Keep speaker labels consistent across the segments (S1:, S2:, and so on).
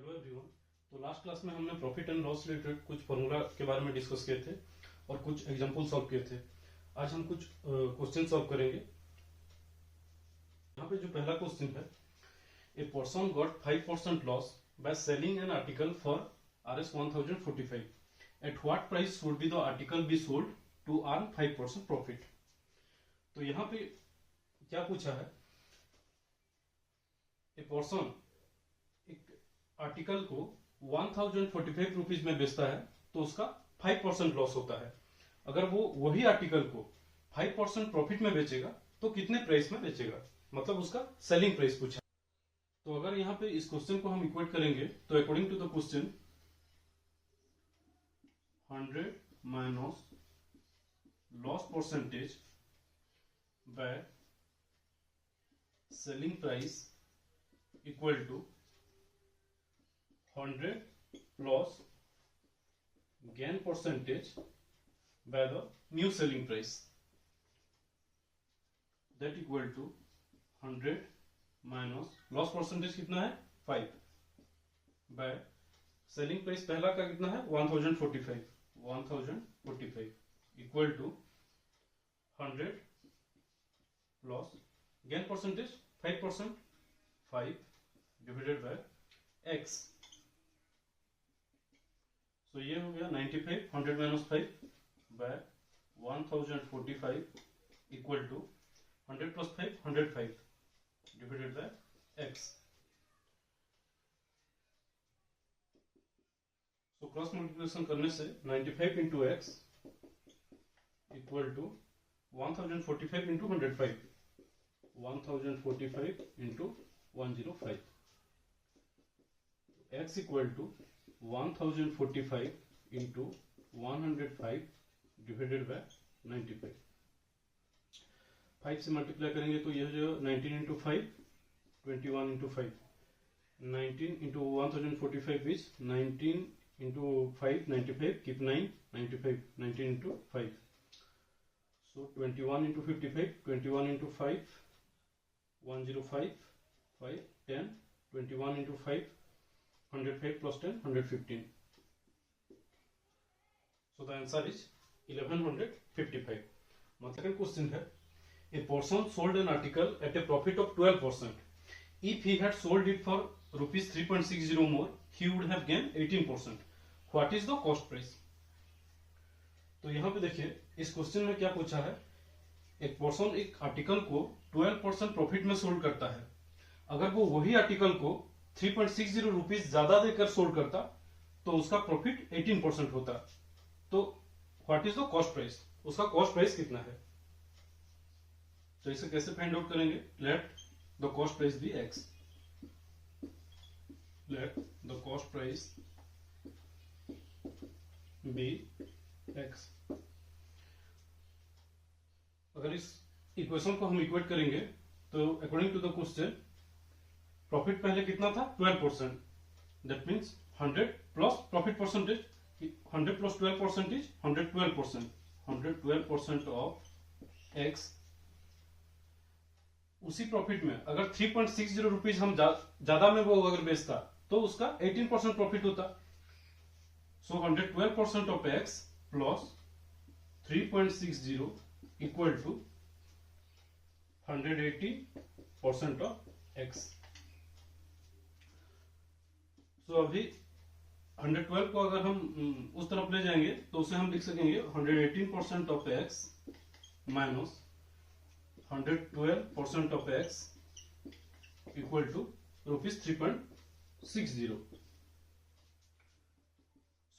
S1: Hello everyone. तो last class में हमने प्रॉफिट एंड लॉस रिलेटेड कुछ फॉर्मूला के बारे में डिस्कस किए थे और कुछ एग्जांपल सॉल्व किए थे। आज हम कुछ क्वेश्चन सॉल्व करेंगे। यहाँ पे जो पहला क्वेश्चन है, a person got 5% loss by selling an article for Rs 1045 at what price would be the article be sold to earn 5% profit. तो यहाँ पे क्या पूछा है, ए पर्सन एक आर्टिकल को 1045 रुपीज में बेचता है तो उसका 5% लॉस होता है। अगर वो वही आर्टिकल को 5% प्रॉफिट में बेचेगा तो कितने प्राइस में बेचेगा, मतलब उसका सेलिंग प्राइस पूछा। तो अगर यहाँ पे इस क्वेश्चन को हम इक्वेट करेंगे तो according to the question 100 minus loss percentage by selling price equal to 100 plus gain percentage by the new selling price, that equal to 100 minus loss percentage कितना है 5 by selling price पहला का कितना है 1045 equal to 100 plus gain percentage 5% 5 divided by x। तो ये हो गया 95 100 minus 5 by 1045 equal to 100 plus 5 105 divided by x। So cross multiplication करने से 95 into x equal to 1045 into 105 1045 into 105 x equal to 1045 into 105 divided by 95। 5 से multiply करेंगे तो यह जो 19 into 5 21 into 5 19 into 1045 is 19 into 5 95 keep 9 95 19 into 5 so 21 into 55 21 into 5 105 5 10 21 into 5 105 plus 10 115. So the answer is 1155. My second question है, a person sold an article at a profit of 12%. If he had sold it for rupees 3.60 more, he would have gained 18%. What is the cost price? तो यहाँ पे देखिए इस question में क्या पूछा है, एक पर्सन एक आर्टिकल को 12% प्रॉफिट में सोल्ड करता है। अगर वो वही आर्टिकल को 3.60 रुपीज ज्यादा देकर सोल्ड करता तो उसका प्रॉफिट 18% होता। तो what is the cost price, उसका कॉस्ट प्राइस कितना है। तो इसे कैसे फाइंड आउट करेंगे, let the cost price be x, let the cost price be x। अगर इस इक्वेशन को हम इक्वेट करेंगे तो according to the question profit पहले कितना था 12%, that means 100 plus profit percentage 100 plus 12% is 112%। 112% of x। उसी प्रॉफिट में अगर 3.60 रुपीज हम ज्यादा में वो अगर बेचता तो उसका 18% प्रॉफिट होता। So 112% of x plus 3.60 equal to 180% of x। तो अभी 112 को अगर हम उस तरफ ले जाएंगे तो उसे हम लिख सकेंगे 118% of x minus 112% of x equal to rupees 3.60।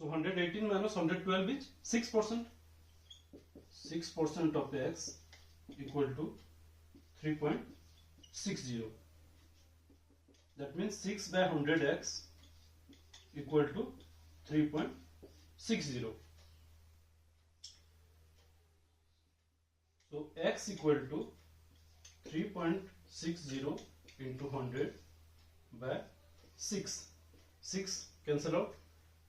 S1: So 118 minus 112 is 6%। 6% of x equal to 3.60। That means 6 by 100x equal to 3.60. So x equal to 3.60 into 100 by 6. 6 cancel out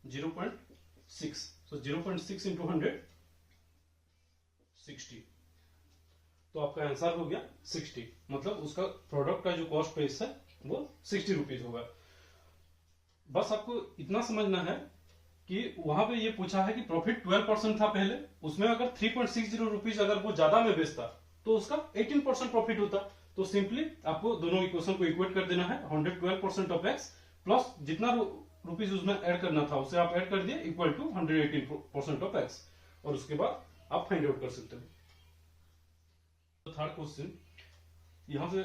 S1: 0.6. So 0.6 into 100 60. तो आपका answer हो गया 60, मतलब उसका product का जो cost price है वो 60 रुपीज होगा। बस आपको इतना समझना है कि वहां पे ये पूछा है कि प्रॉफिट 12% था पहले, उसमें अगर 3.60 रुपीज अगर वो ज्यादा में बेचता तो उसका 18% प्रॉफिट होता। तो सिंपली आपको दोनों इक्वेशन को इक्वेट कर देना है, 112% ऑफ एक्स प्लस जितना रुपीज उसमें ऐड करना था उसे आप ऐड कर दिए इक्वल टू 118% ऑफ एक्स, और उसके बाद आप फाइंड आउट कर सकते हैं। तो थर्ड क्वेश्चन यहाँ पे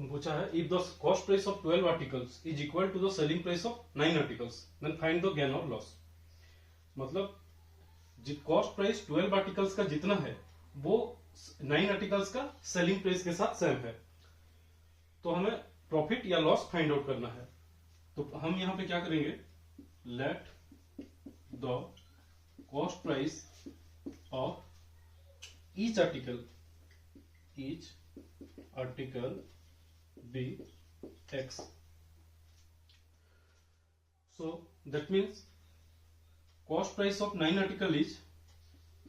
S1: पूछा है, if the cost price of 12 articles is equal to the selling price of 9 articles then find the gain और लॉस। मतलब कॉस्ट प्राइस 12 आर्टिकल्स का जितना है वो 9 आर्टिकल्स का सेलिंग प्राइस के साथ सेम है, तो हमें प्रॉफिट या लॉस फाइंड आउट करना है। तो हम यहां पे क्या करेंगे, let the cost price of each article be x. So that means cost price of 9 article is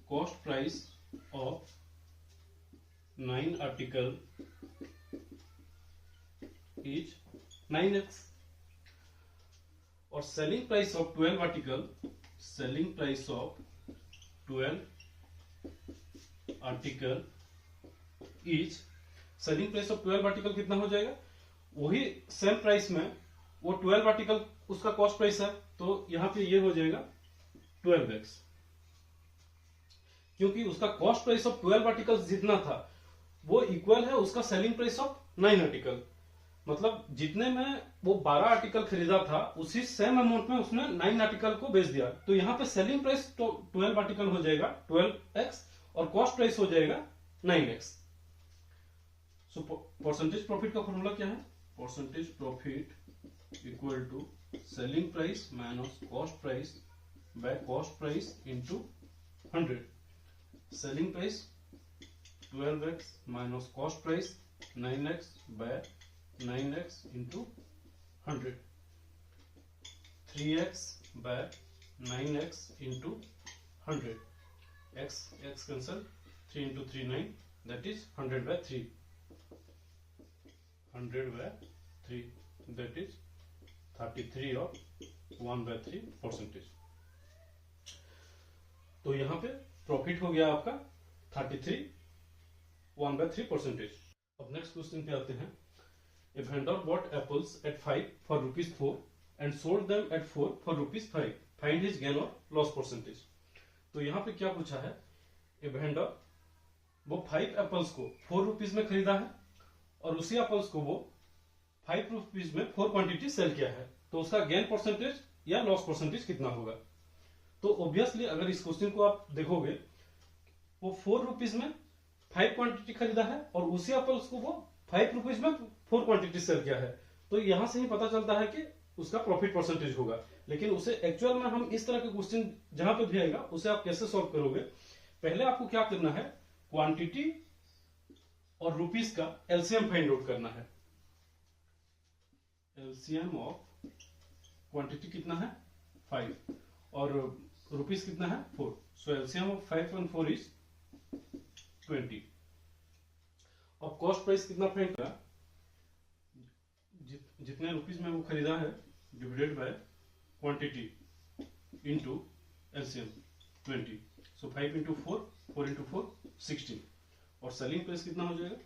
S1: cost price of 9 article is 9x, और selling price of 12 article is selling price of 12 article कितना हो जाएगा, वही same price में वो 12 article उसका cost price है, तो यहां पे ये हो जाएगा 12x, क्योंकि उसका कॉस्ट प्राइस ऑफ 12 आर्टिकल्स जितना था वो इक्वल है उसका सेलिंग प्राइस ऑफ 9 आर्टिकल। मतलब जितने में वो 12 आर्टिकल खरीदा था उसी सेम अमाउंट में उसने 9 आर्टिकल को बेच दिया, तो यहां पे सेलिंग प्राइस तो 12 आर्टिकल हो जाएगा 12x और कॉस्ट प्राइस हो जाएगा 9x। सो परसेंटेज प्रॉफिट का फॉर्मूला क्या है, percentage profit equal to selling price minus cost price by cost price into 100. Selling price 12x minus cost price 9x by 9x into 100. 3x by 9x into 100. X cancel, 3 into 3 9, that is 100 by 3. 100 by 3, that is 33 of 1 by 3 percentage. तो यहां पे profit हो गया आपका 33 1/3%। अब next question पे आते हैं, a vendor bought apples at 5 for ₹4 and sold them at 4 for ₹5, find his gain और लॉस परसेंटेज। तो यहां पे क्या पूछा है, ए वेंडर वो 5 एप्पल्स को 4 रुपीज में खरीदा है और उसी एप्पल्स को वो 5 रुपीज में 4 क्वांटिटी सेल किया है, तो उसका गेन परसेंटेज या लॉस परसेंटेज कितना होगा। तो ऑब्वियसली अगर इस क्वेश्चन को आप देखोगे, वो 4 रुपीज में 5 क्वांटिटी खरीदा है और उसी एप्पल्स को वो 5 रुपीज में 4 क्वांटिटी सेल किया है, तो यहां से ही पता चलता है कि उसका प्रॉफिट परसेंटेज होगा। लेकिन उसे एक्चुअल में हम इस तरह के क्वेश्चन जहां पे भी आएगा उसे आप कैसे सॉल्व करोगे, पहले आपको क्या करना है, क्वांटिटी और रुपीज का एलसीएम फाइंड आउट करना है। एलसीएम ऑफ क्वांटिटी कितना है 5 और रुपीज कितना है 4, सो एलसीएम ऑफ 5 and 4 इज 20। अब कॉस्ट प्राइस कितना फाइंड किया, जितने रुपीज में वो खरीदा है divided by quantity into LCM 20, so 5 into 4, 4 into 4 16, और सेलिंग प्राइस कितना हो जाएगा,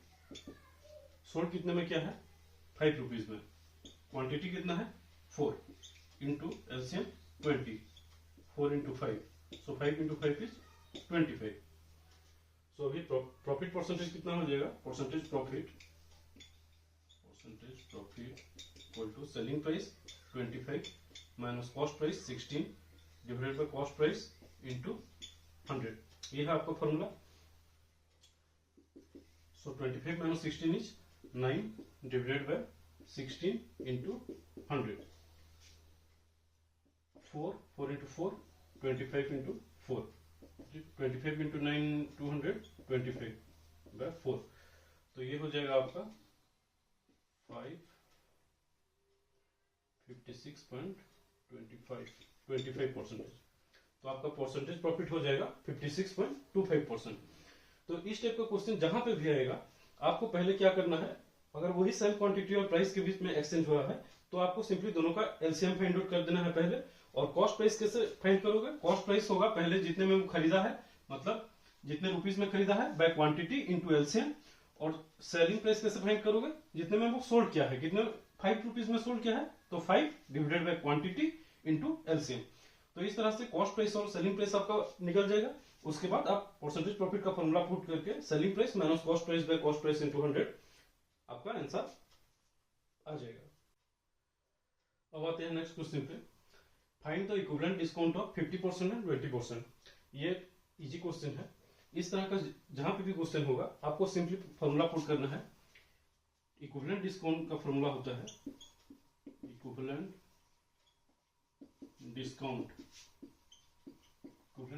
S1: सोल्ड कितने में क्या है 5 रुपीज में, क्वांटिटी कितना है 4 into LCM 20, 4 into 5, so 5 into 5 is 25। so अभी प्रॉफिट परसेंटेज कितना हो जाएगा, percentage profit equal to selling price 25 minus cost price 16 divided by cost price into 100, ये है आपका फॉर्मूला। So 25 minus 16 is 9 divided by 16 into 100, 4 into 4, 25 into 4, 25 into 9 200, 25 by 4, तो ये हो जाएगा आपका 25% तो आपका परसेंटेज प्रॉफिट हो जाएगा 56.25%। तो इस टाइप का क्वेश्चन जहां पे भी आएगा आपको पहले क्या करना है, अगर वही सेम क्वांटिटी और प्राइस के बीच में एक्सचेंज हुआ है तो आपको सिंपली दोनों का एलसीएम फाइंड आउट कर देना है पहले। और कॉस्ट प्राइस कैसे फाइंड करोगे? कॉस्ट प्राइस होगा पहले जितने में वो खरीदा है, मतलब जितने रुपीस में खरीदा है बाय क्वांटिटी इनटू एलसीएम। और सेलिंग प्राइस कैसे फाइंड करोगे? जितने में वो सोल्ड किया है, कितने 5 रुपीस में सोल्ड किया है, तो 5 divided by quantity into LCM. तो इस तरह से कॉस्ट प्राइस और सेलिंग प्राइस आपका निकल जाएगा। उसके बाद आप परसेंटेज प्रॉफिट का फॉर्मूला पुट करके selling price minus cost price by cost price into 100 आपका आंसर आ जाएगा। अब आते हैं नेक्स्ट क्वेश्चन पे। Find the equivalent discount of 50% and 20%। ये इजी क्वेश्चन है। इस तरह का जहां पे भी क्वेश्चन होगा आपको सिंपली फॉर्मूला पुट करना है। इक्विवेलेंट डिस्काउंट का फॉर्मूला होता है equivalent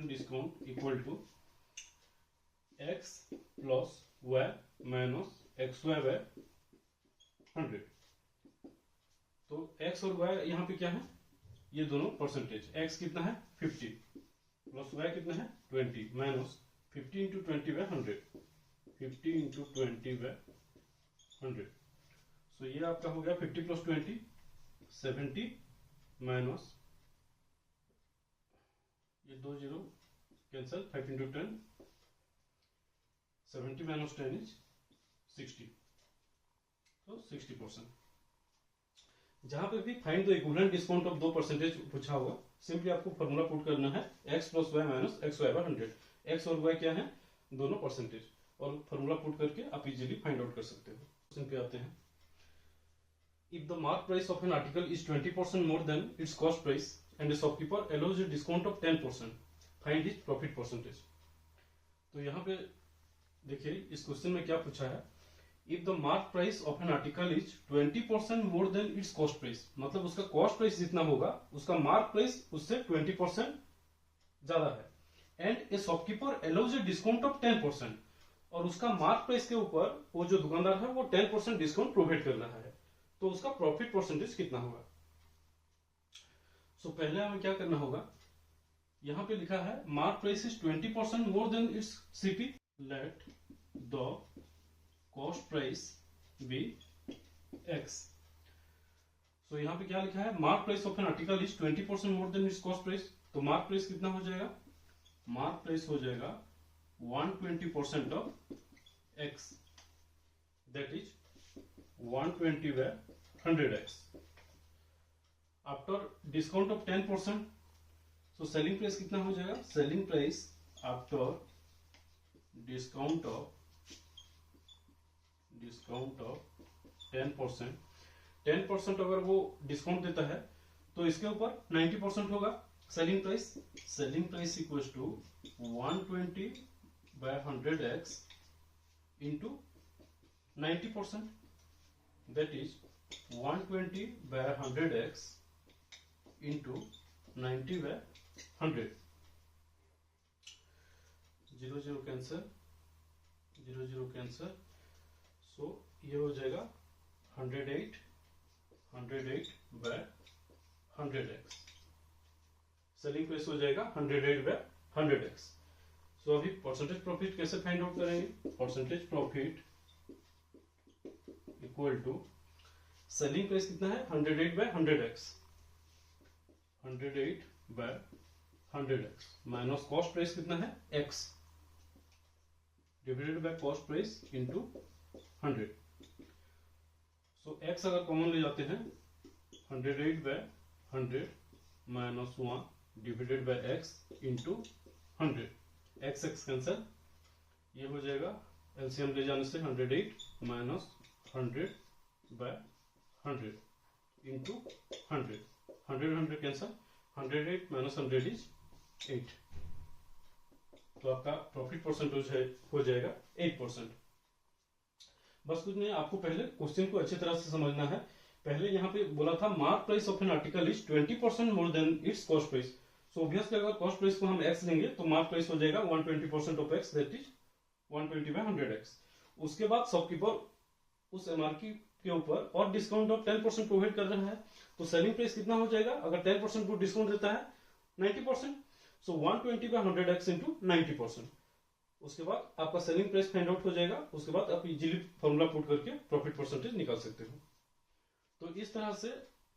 S1: discount equal to x plus y minus XY by 100। तो x और y यहाँ पे क्या है? ये दोनों परसेंटेज। x कितना है 50 प्लस y कितना है 20 minus 50 into 20 by 100, 50 into 20 by 100। So ये आपका हो गया 50 प्लस 20 70 माइनस ये 2 zero cancel, 5 into 10 70 minus 10 is 60, तो 60%। जहां पे भी find the equivalent discount of 2% पूछा होगा, सिंपली आपको फॉर्मूला पुट करना है x plus y minus XY by 100। x और y क्या है? दोनों परसेंटेज। और फॉर्मूला पुट करके आप इजीली फाइंड आउट कर सकते हो। क्वेश्चन पे आते हैं। If the mark price of an article is 20% more than its cost price and the shopkeeper allows a discount of 10%, find his profit percentage. तो यहाँ पे देखिए इस क्वेश्चन में क्या पूछा है। If the mark price of an article is 20% more than its cost price, मतलब उसका कॉस्ट प्राइस जितना होगा उसका मार्क प्राइस उससे 20% ज्यादा है। And A shopkeeper allows a discount of 10%, और उसका मार्क प्राइस के ऊपर वो जो दुकानदार है वो 10% डिस्काउंट प्रोवाइड कर रहा है, तो उसका प्रॉफिट परसेंटेज कितना होगा? सो पहले हमें क्या करना होगा, यहां पे लिखा है mark price is 20% more than its CP, let the cost price be x। So यहां पे क्या लिखा है, mark price of an article is 20% more than its cost price. तो मार्क प्राइस कितना हो जाएगा? मार्क प्राइस हो जाएगा 120% of x, that is 120 by 100x। After discount of 10%, so selling price कितना हो जाएगा? Selling price after discount of 10% अगर वो डिस्काउंट देता है तो इसके ऊपर 90% होगा selling price. Selling price equals to 120 by 100x into 90%, that is 120 by 100x into 90 by 100। 0 0 cancel, 0 0 cancel. So ये हो जाएगा 108 बाय 100x। सेलिंग प्राइस हो जाएगा 108 बाय 100x। सो अभी परसेंटेज प्रॉफिट कैसे फाइंड आउट करेंगे? Percentage profit equal to selling price कितना है 108 by 100x, 108 by 100x minus cost price कितना है x divided by cost price into 100। So x अगर कॉमन ले जाते हैं 108 by 100 minus 1 divided by x into 100, x cancel, ये हो जाएगा एलसीएम ले जाने से 108 minus 100 by 100 into 100, 100 cancel, 108 minus 100 is 8। तो आपका प्रॉफिट परसेंटेज है हो जाएगा 8%। बस कुछ नहीं, आपको पहले क्वेश्चन को अच्छी तरह से समझना है। पहले यहाँ पे बोला था mark price of an article is 20% more than its cost price. So obviously अगर कॉस्ट प्राइस को हम x लेंगे तो मार्क प्राइस हो जाएगा 120% of x, that is 120 by 100x। उसके बाद शॉपकीपर उस एमआरपी के ऊपर और डिस्काउंट ऑफ 10% प्रोवाइड कर रहा है, तो सेलिंग प्राइस कितना हो जाएगा? अगर 10% को डिस्काउंट देता है 90%, सो 120 बाय 100x इंटू 90%। उसके बाद आपका सेलिंग प्राइस फाइंड आउट हो जाएगा। उसके बाद आप इजीली फॉर्मूला पुट करके प्रॉफिट परसेंटेज निकाल सकते हो। तो इस तरह से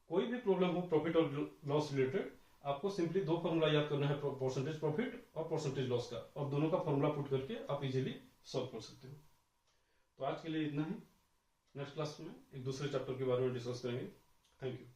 S1: कोई भी प्रॉब्लम हो प्रॉफिट और लॉस रिलेटेड, आपको सिंपली दो फॉर्मूला याद करना है, परसेंटेज प्रॉफिट और परसेंटेज लॉस का, और दोनों का फॉर्मूला पुट करके आप इजीली सॉल्व कर सकते हो। तो आज के लिए इतना ही। नेक्स्ट क्लास में एक दूसरे चैप्टर के बारे में डिस्कस करेंगे। Thank you.